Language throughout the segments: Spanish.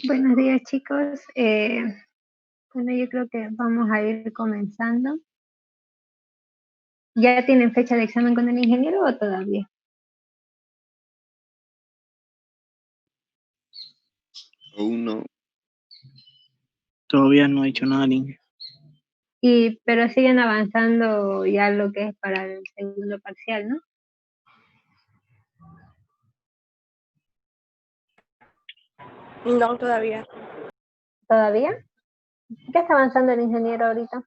Buenos días, chicos. Bueno, yo creo que vamos a ir comenzando. ¿Ya tienen fecha de examen con el ingeniero o todavía? Aún no. Todavía no he hecho nada, niña. Pero siguen avanzando ya lo que es para el segundo parcial, ¿no? No, todavía. ¿Todavía? ¿Qué está avanzando el ingeniero ahorita?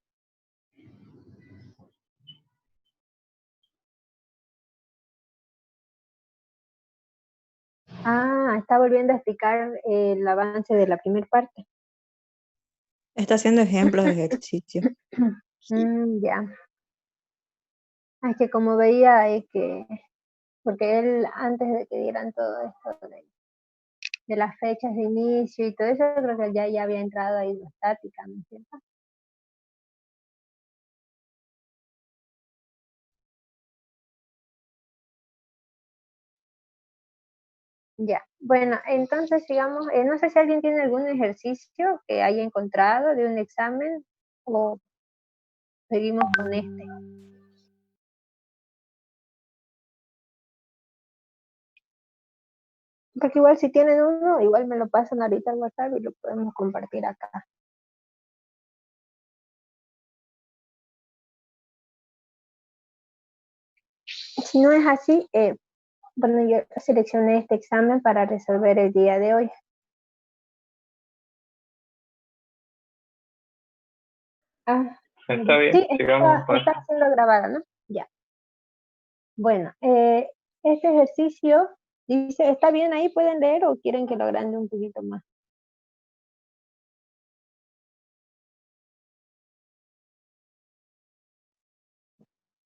Está volviendo a explicar el avance de la primera parte. Está haciendo ejemplos de ejercicio. Ya. Es que como veía, porque él antes de que dieran todo esto de las fechas de inicio y todo eso, creo que ya había entrado ahí la estática, ¿no es cierto? Ya, bueno, entonces sigamos, no sé si alguien tiene algún ejercicio que haya encontrado de un examen o seguimos con este. Porque igual si tienen uno, igual me lo pasan ahorita al WhatsApp y lo podemos compartir acá. Si no es así, bueno, yo seleccioné este examen para resolver el día de hoy. Está bien, Sí, sigamos pues. está siendo grabada, ¿no? Ya. Bueno, este ejercicio dice, ¿está bien ahí? ¿Pueden leer o quieren que lo agrande un poquito más?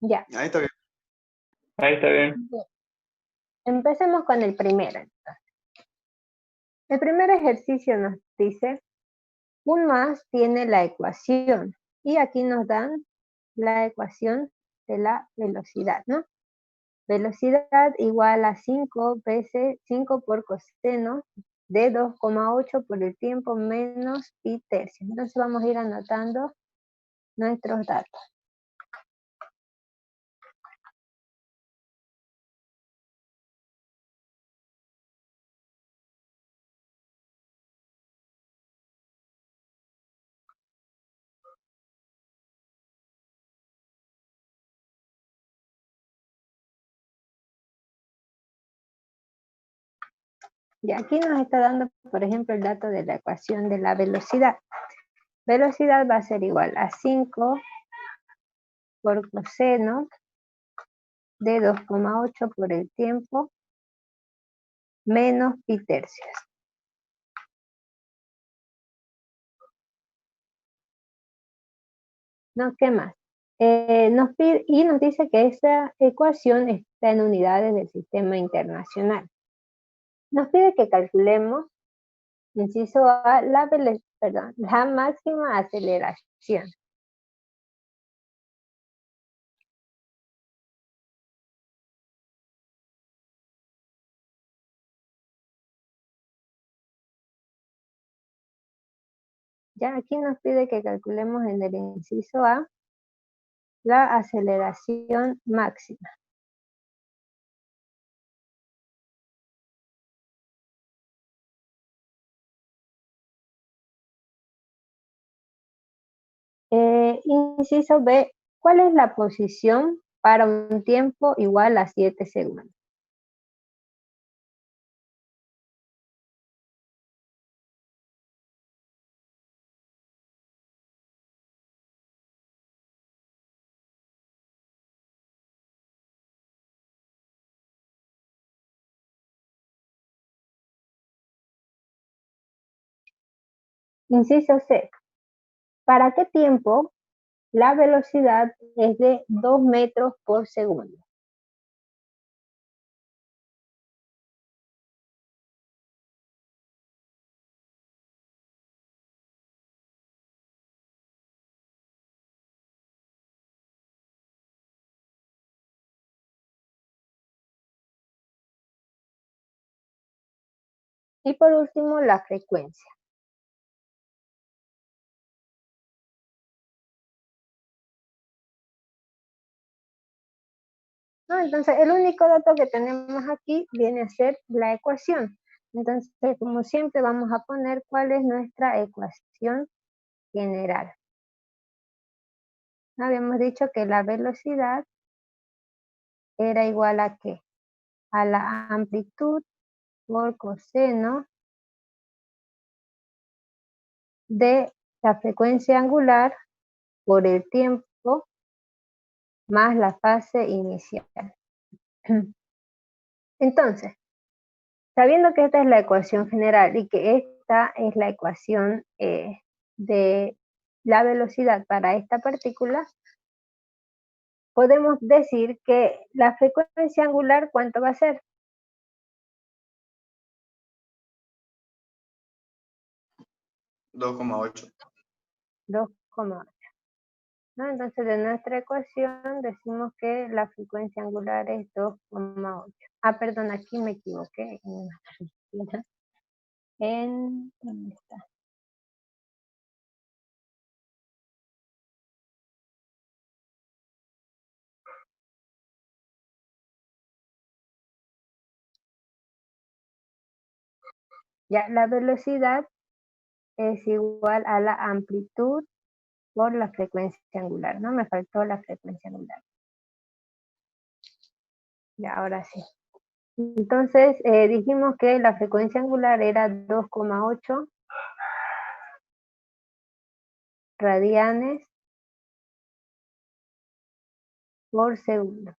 Ya. Ahí está bien. Ahí está bien. Bien. Empecemos con el primero. El primer ejercicio nos dice, un más tiene la ecuación, y aquí nos dan la ecuación de la velocidad, ¿no? Velocidad igual a 5 veces 5 por coseno de 2,8 por el tiempo menos pi tercio. Entonces vamos a ir anotando nuestros datos. Y aquí nos está dando, por ejemplo, el dato de la ecuación de la velocidad. Velocidad va a ser igual a 5 por coseno de 2,8 por el tiempo menos pi tercios. ¿No? ¿Qué más? Nos pide, y nos dice que esa ecuación está en unidades del sistema internacional. Nos pide que calculemos, inciso A, la máxima aceleración. Ya aquí nos pide que calculemos en el inciso A la aceleración máxima. Inciso B, ¿cuál es la posición para un tiempo igual a 7 segundos? Inciso C, ¿para qué tiempo la velocidad es de 2 metros por segundo? Y por último, la frecuencia. ¿no? Entonces, el único dato que tenemos aquí viene a ser la ecuación. Entonces, como siempre, vamos a poner cuál es nuestra ecuación general. Habíamos dicho que la velocidad era igual a ¿qué? A la amplitud por coseno de la frecuencia angular por el tiempo más la fase inicial. Entonces, sabiendo que esta es la ecuación general y que esta es la ecuación de la velocidad para esta partícula, podemos decir que la frecuencia angular, ¿cuánto va a ser? 2,8. 2,8. ¿No? Entonces, de nuestra ecuación decimos que la frecuencia angular es 2,8. Ah, perdón, aquí me equivoqué. ¿Dónde está? Ya, la velocidad es igual a la amplitud por la frecuencia angular, ¿no? Me faltó la frecuencia angular. Ya, ahora sí. Entonces, dijimos que la frecuencia angular era 2,8 radianes por segundo.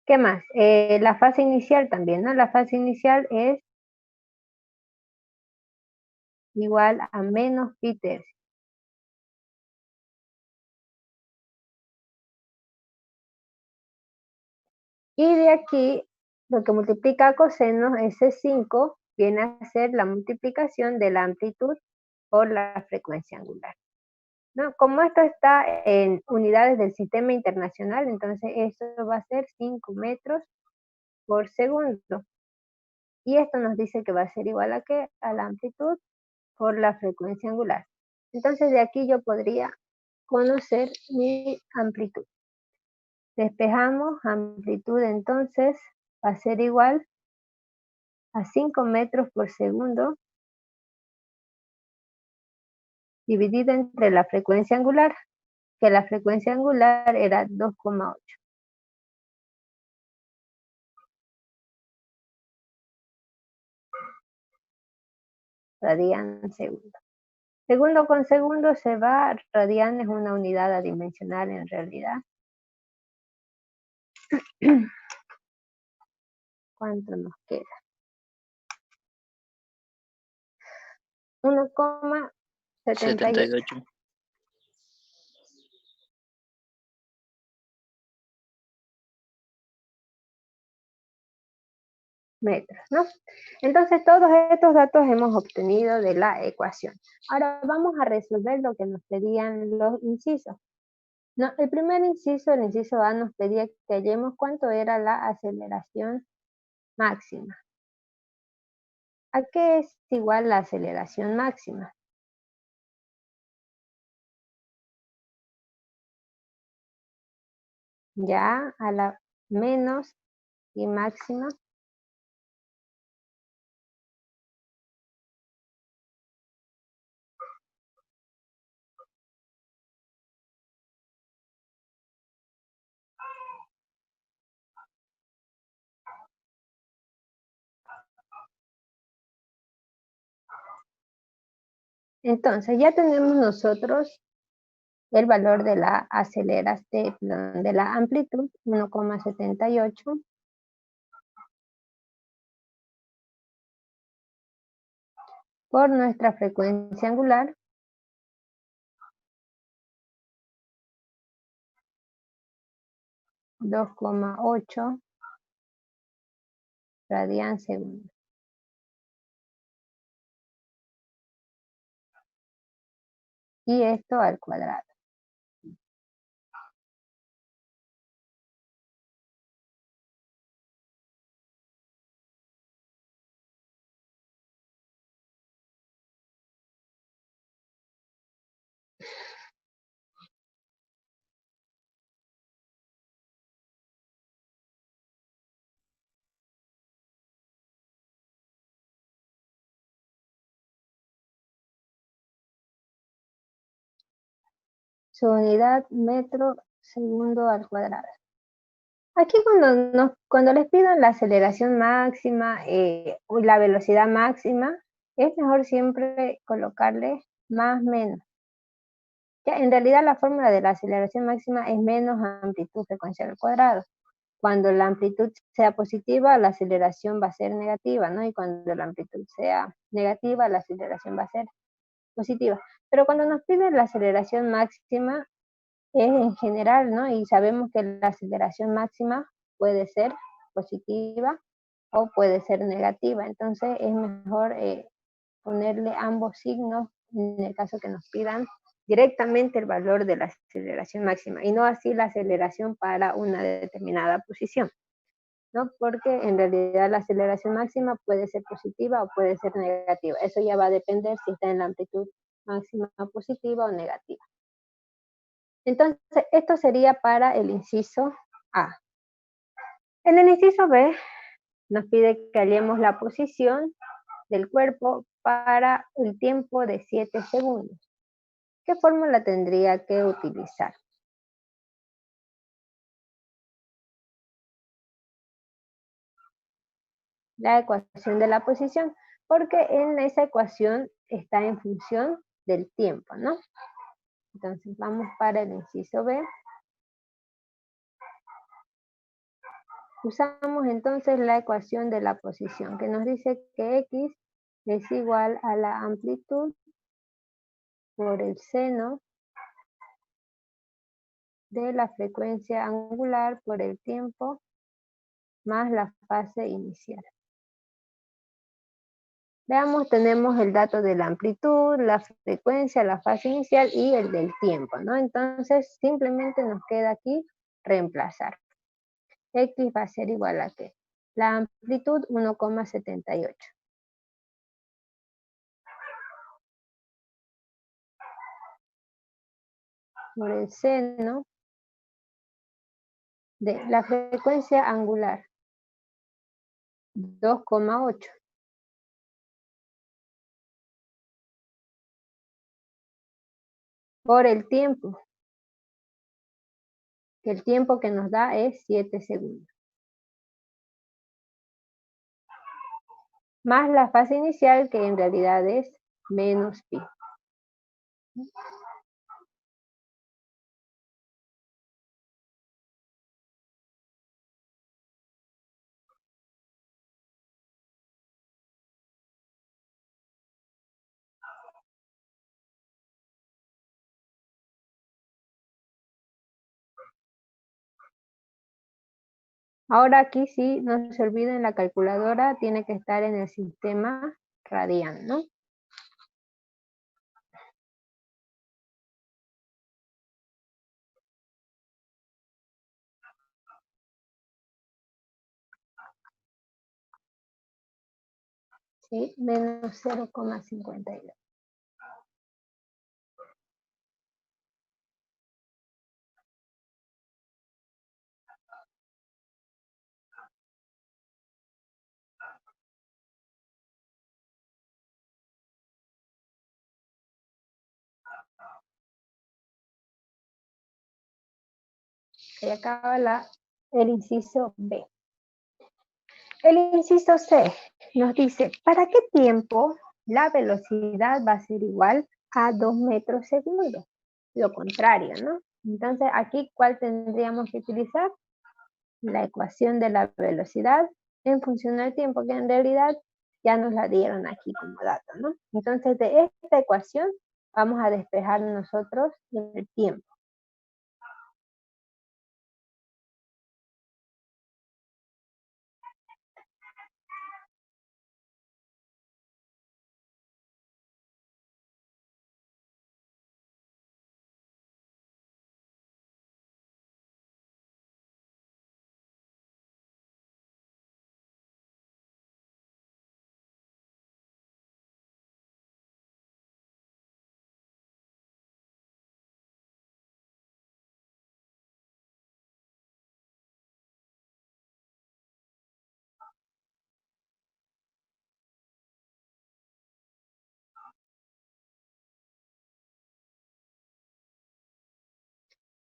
¿Qué más? La fase inicial también, ¿no? La fase inicial es igual a menos pi tercio. Y de aquí, lo que multiplica coseno, ese 5, viene a ser la multiplicación de la amplitud por la frecuencia angular. ¿No? Como esto está en unidades del sistema internacional, entonces esto va a ser 5 metros por segundo. Y esto nos dice que va a ser igual a ¿qué? A la amplitud por la frecuencia angular. Entonces de aquí yo podría conocer mi amplitud. Despejamos, amplitud entonces va a ser igual a 5 metros por segundo dividido entre la frecuencia angular, que la frecuencia angular era 2,8. Radian segundo. Segundo con segundo se va, radian es una unidad adimensional en realidad. ¿Cuánto nos queda? 1,78 78. metros, ¿no? Entonces todos estos datos hemos obtenido de la ecuación. Ahora vamos a resolver lo que nos pedían los incisos. No, el primer inciso, el inciso A, nos pedía que hallemos cuánto era la aceleración máxima. ¿A qué es igual la aceleración máxima? Ya, a la menos y máxima. Entonces, ya tenemos nosotros el valor de la aceleración, de la amplitud, 1,78. Por nuestra frecuencia angular, 2,8 radian segundo. Y esto al cuadrado. su unidad metro segundo al cuadrado. Aquí cuando les pidan la aceleración máxima o la velocidad máxima, es mejor siempre colocarle más menos. Ya, en realidad la fórmula de la aceleración máxima es menos amplitud frecuencia al cuadrado. Cuando la amplitud sea positiva, la aceleración va a ser negativa, ¿no? Y cuando la amplitud sea negativa, la aceleración va a ser positiva. Pero cuando nos piden la aceleración máxima, es en general, ¿no? Y sabemos que la aceleración máxima puede ser positiva o puede ser negativa. Entonces es mejor ponerle ambos signos en el caso que nos pidan directamente el valor de la aceleración máxima y no así la aceleración para una determinada posición, ¿no? Porque en realidad la aceleración máxima puede ser positiva o puede ser negativa. Eso ya va a depender si está en la amplitud máxima positiva o negativa. Entonces, esto sería para el inciso A. En el inciso B nos pide que hallemos la posición del cuerpo para el tiempo de 7 segundos. ¿Qué fórmula tendría que utilizar? La ecuación de la posición, porque en esa ecuación está en función del tiempo, ¿no? Entonces vamos para el inciso B. Usamos entonces la ecuación de la posición, que nos dice que X es igual a la amplitud por el seno de la frecuencia angular por el tiempo más la fase inicial. Veamos, tenemos el dato de la amplitud, la frecuencia, la fase inicial y el del tiempo, ¿no? Entonces, simplemente nos queda aquí reemplazar. X va a ser igual a ¿qué? La amplitud 1,78. Por el seno de la frecuencia angular 2,8. Por el tiempo, que el tiempo que nos da es 7 segundos. Más la fase inicial, que en realidad es menos pi. Ahora aquí sí, no se olviden, la calculadora tiene que estar en el sistema radian, ¿no? Sí, menos 0,52. Ahí acaba el inciso B. El inciso C nos dice, ¿para qué tiempo la velocidad va a ser igual a 2 metros segundo? Lo contrario, ¿no? Entonces, aquí, ¿cuál tendríamos que utilizar? La ecuación de la velocidad en función del tiempo, que en realidad ya nos la dieron aquí como dato, ¿no? Entonces, de esta ecuación vamos a despejar nosotros el tiempo.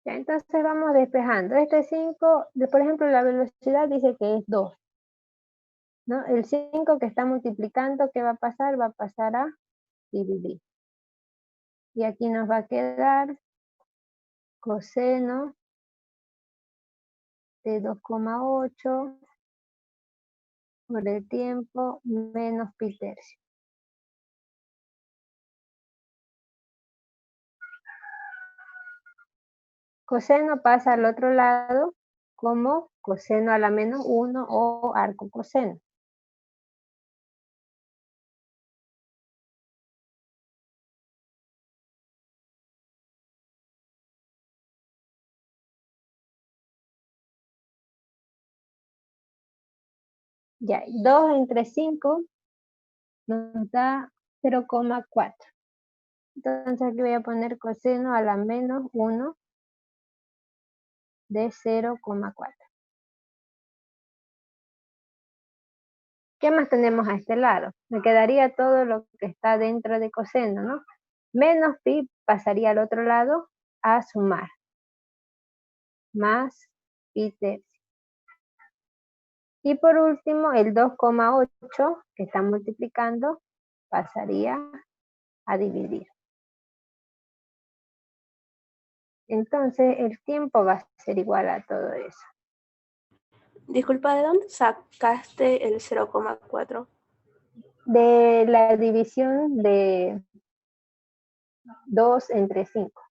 Ya, entonces vamos despejando. Este 5, por ejemplo, la velocidad dice que es 2. ¿No? El 5 que está multiplicando, ¿qué va a pasar? Va a pasar a dividir. Y aquí nos va a quedar coseno de 2,8 por el tiempo menos pi tercio. Coseno pasa al otro lado como coseno a la menos 1 o arco coseno. Ya, 2 entre 5 nos da 0,4. Entonces aquí voy a poner coseno a la menos 1 de 0,4. ¿Qué más tenemos a este lado? Me quedaría todo lo que está dentro de coseno, ¿no? Menos pi pasaría al otro lado a sumar. Más pi tercio. Y por último, el 2,8 que está multiplicando pasaría a dividir. Entonces el tiempo va a ser igual a todo eso. Disculpa, ¿de dónde sacaste el 0,4? De la división de 2 entre 5.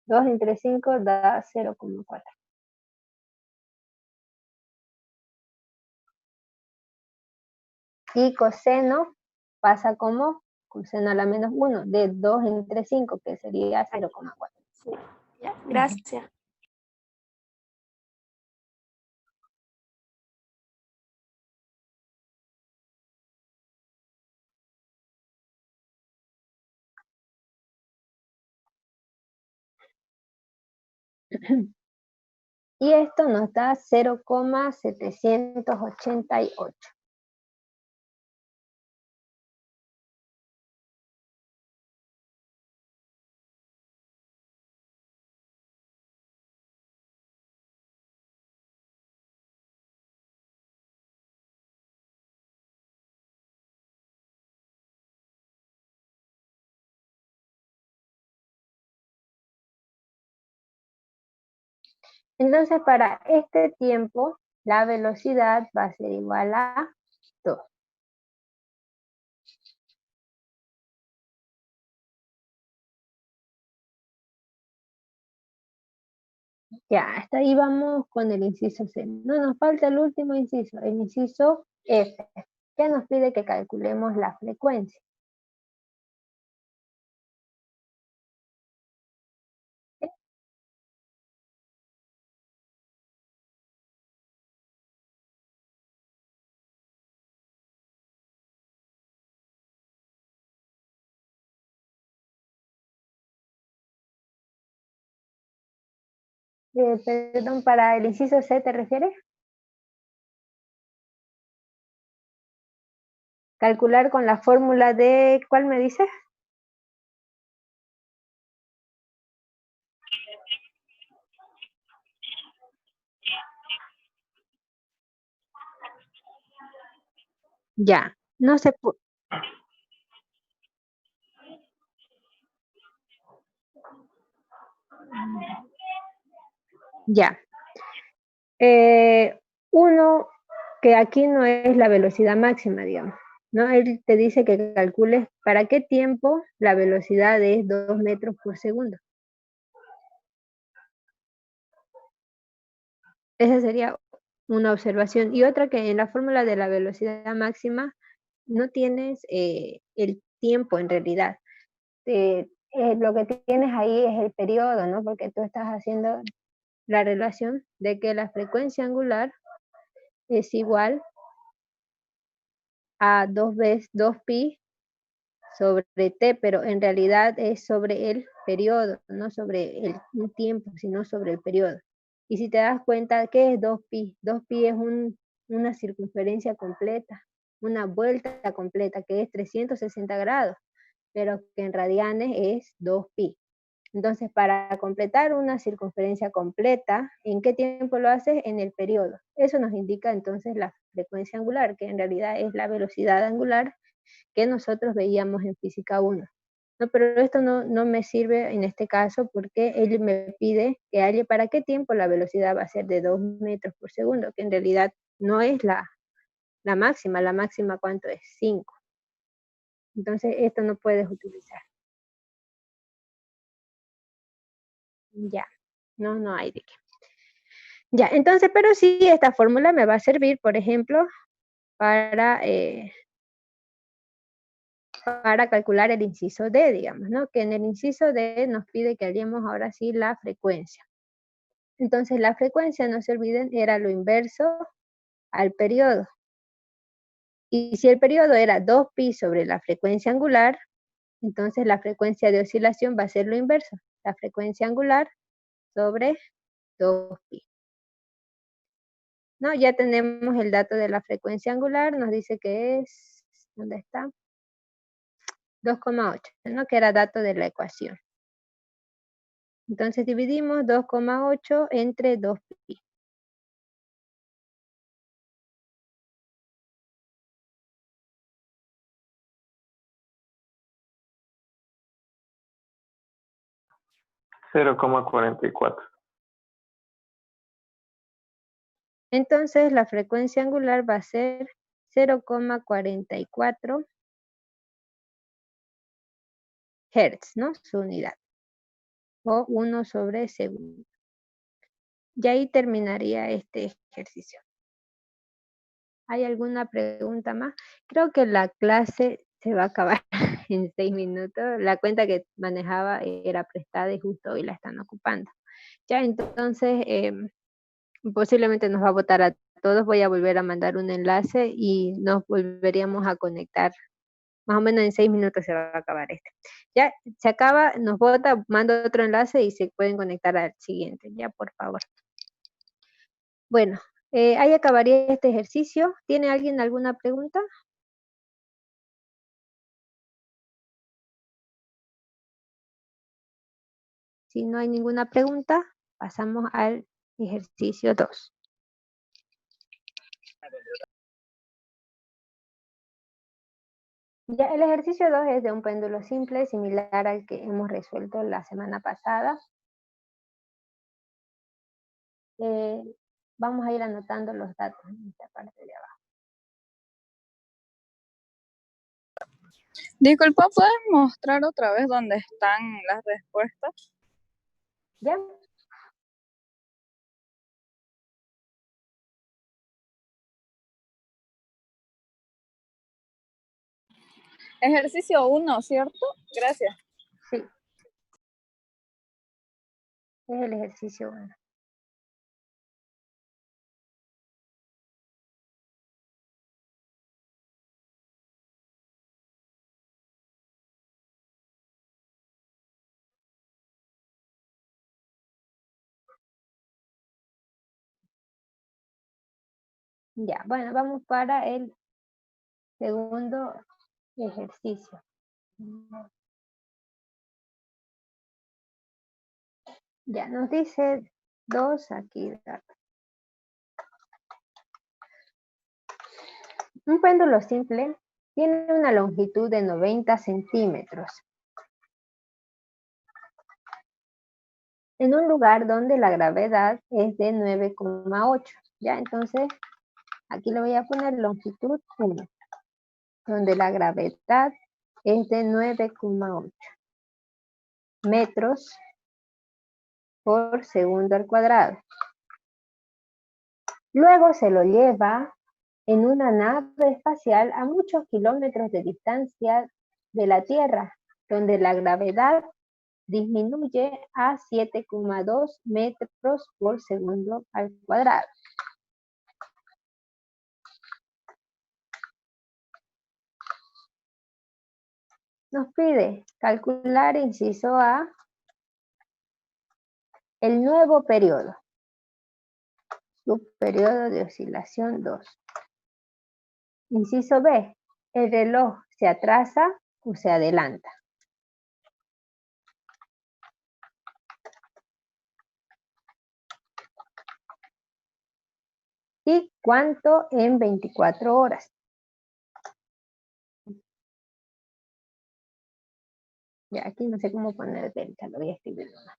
2 entre 5 da 0,4. Y coseno pasa como coseno a la menos 1 de 2 entre 5, que sería 0,4. Sí, ya, gracias. Y esto nos da 0,788. Entonces, para este tiempo, la velocidad va a ser igual a 2. Ya, hasta ahí vamos con el inciso C. No nos falta el último inciso, el inciso F, que nos pide que calculemos la frecuencia. Perdón, ¿para el inciso C te refieres? Calcular con la fórmula de, ¿cuál me dices? Ya, no se puede. Ya. Uno, que aquí no es la velocidad máxima, digamos, ¿no? Él te dice que calcules para qué tiempo la velocidad es 2 metros por segundo. Esa sería una observación. Y otra, que en la fórmula de la velocidad máxima no tienes el tiempo en realidad. Lo que tienes ahí es el periodo, ¿no? Porque tú estás haciendo la relación de que la frecuencia angular es igual a 2pi sobre t, pero en realidad es sobre el periodo, no sobre un tiempo, sino sobre el periodo. Y si te das cuenta, ¿qué es 2pi? 2pi es una circunferencia completa, una vuelta completa, que es 360 grados, pero que en radianes es 2pi. Entonces, para completar una circunferencia completa, ¿en qué tiempo lo haces? En el periodo. Eso nos indica entonces la frecuencia angular, que en realidad es la velocidad angular que nosotros veíamos en física 1. No, pero esto no me sirve en este caso porque él me pide que halle para qué tiempo la velocidad va a ser de 2 metros por segundo, que en realidad no es la máxima ¿cuánto es? 5. Entonces esto no puedes utilizar. Ya, no hay de qué. Ya, entonces, pero sí, esta fórmula me va a servir, por ejemplo, para calcular el inciso D, digamos, ¿no? Que en el inciso D nos pide que hallemos ahora sí la frecuencia. Entonces, la frecuencia, no se olviden, era lo inverso al periodo. Y si el periodo era 2pi sobre la frecuencia angular, entonces la frecuencia de oscilación va a ser lo inverso, la frecuencia angular sobre 2pi. ¿No? Ya tenemos el dato de la frecuencia angular, nos dice que es, ¿dónde está? 2,8, ¿no? Que era dato de la ecuación. Entonces dividimos 2,8 entre 2pi. $0,44. Entonces la frecuencia angular va a ser 0,44 Hz, ¿no? Su unidad. O 1 sobre segundo. Y ahí terminaría este ejercicio. ¿Hay alguna pregunta más? Creo que la clase se va a acabar en 6 minutos. La cuenta que manejaba era prestada y justo hoy la están ocupando. Ya, entonces, posiblemente nos va a votar a todos. Voy a volver a mandar un enlace y nos volveríamos a conectar. Más o menos en 6 minutos se va a acabar este. Ya, se acaba, nos vota, mando otro enlace y se pueden conectar al siguiente. Ya, por favor. Bueno, ahí acabaría este ejercicio. ¿Tiene alguien alguna pregunta? Si no hay ninguna pregunta, pasamos al ejercicio 2. Ya, el ejercicio 2 es de un péndulo simple, similar al que hemos resuelto la semana pasada. Vamos a ir anotando los datos en esta parte de abajo. Disculpa, ¿puedes mostrar otra vez dónde están las respuestas? ¿Ya? Ejercicio 1, ¿cierto? Gracias. Sí. Es el ejercicio 1. Ya, bueno, vamos para el segundo ejercicio. Ya, nos dice 2 aquí. Un péndulo simple tiene una longitud de 90 centímetros. En un lugar donde la gravedad es de 9,8. Ya, entonces, aquí le voy a poner longitud 1, donde la gravedad es de 9,8 metros por segundo al cuadrado. Luego se lo lleva en una nave espacial a muchos kilómetros de distancia de la Tierra, donde la gravedad disminuye a 7,2 metros por segundo al cuadrado. Nos pide calcular, inciso A, el nuevo periodo. Subperiodo de oscilación 2. Inciso B, el reloj se atrasa o se adelanta. y cuánto en 24 horas. Ya, aquí no sé cómo poner delta, lo voy a escribir nomás.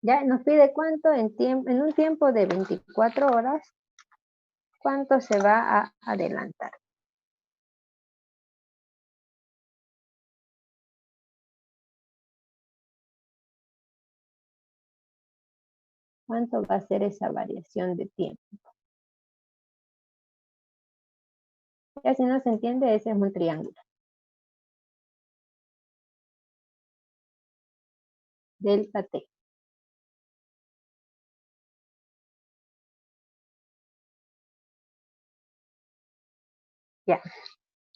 Ya, nos pide cuánto en un tiempo de 24 horas, cuánto se va a adelantar. ¿Cuánto va a ser esa variación de tiempo? Ya si no se entiende, ese es un triángulo. Delta T. Ya.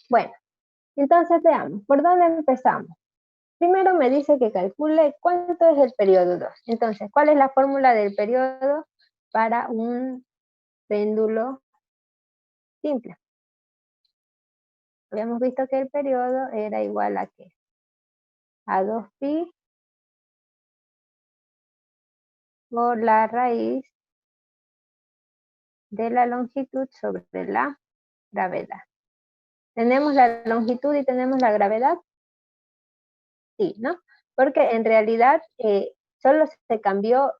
Bueno, entonces veamos, ¿por dónde empezamos? Primero me dice que calcule cuánto es el periodo 2. Entonces, ¿cuál es la fórmula del periodo para un péndulo simple? Habíamos visto que el periodo era igual a ¿qué? A 2pi por la raíz de la longitud sobre la gravedad. ¿Tenemos la longitud y tenemos la gravedad? Sí, ¿no? Porque en realidad solo se cambió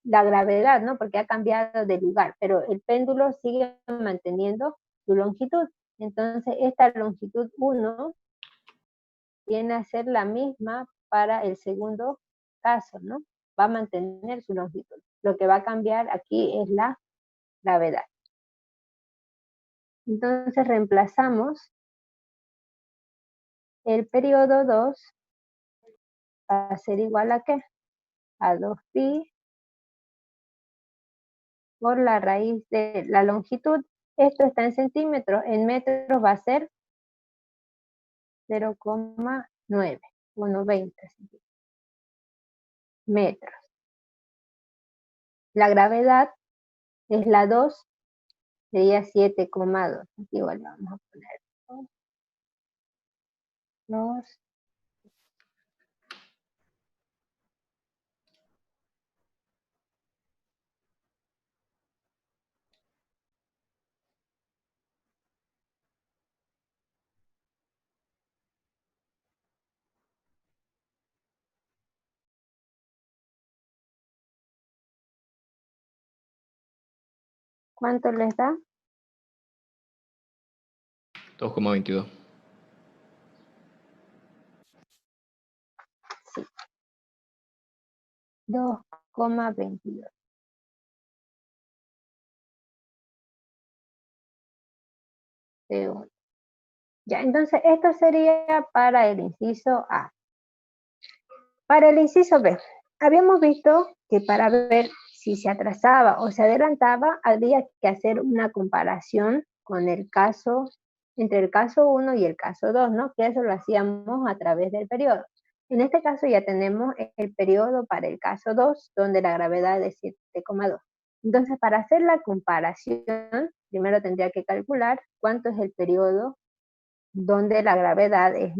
la gravedad, ¿no? Porque ha cambiado de lugar, pero el péndulo sigue manteniendo su longitud. Entonces, esta longitud 1 viene a ser la misma para el segundo caso, ¿no? Va a mantener su longitud. Lo que va a cambiar aquí es la gravedad. Entonces, reemplazamos el periodo 2 va a ser igual a ¿qué? A 2pi por la raíz de la longitud. Esto está en centímetros, en metros va a ser 0,9 o 90 metros. La gravedad es la 2, sería 7,2. Aquí igual vamos a poner 2. ¿Cuánto les da? 2,22. Sí. 2,22. Ya, entonces esto sería para el inciso A. Para el inciso B, habíamos visto que para ver si se atrasaba o se adelantaba, habría que hacer una comparación con el caso, entre el caso 1 y el caso 2, ¿no? Que eso lo hacíamos a través del periodo. En este caso ya tenemos el periodo para el caso 2, donde la gravedad es 7,2. Entonces, para hacer la comparación, primero tendría que calcular cuánto es el periodo donde la gravedad es